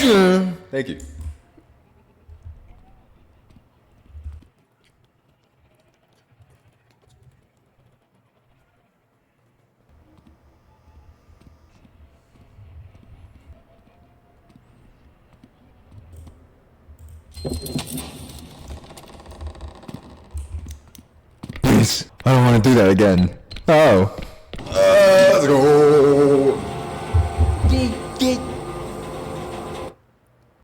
Thank you. Please, I don't want to do that again. Oh. Let's go.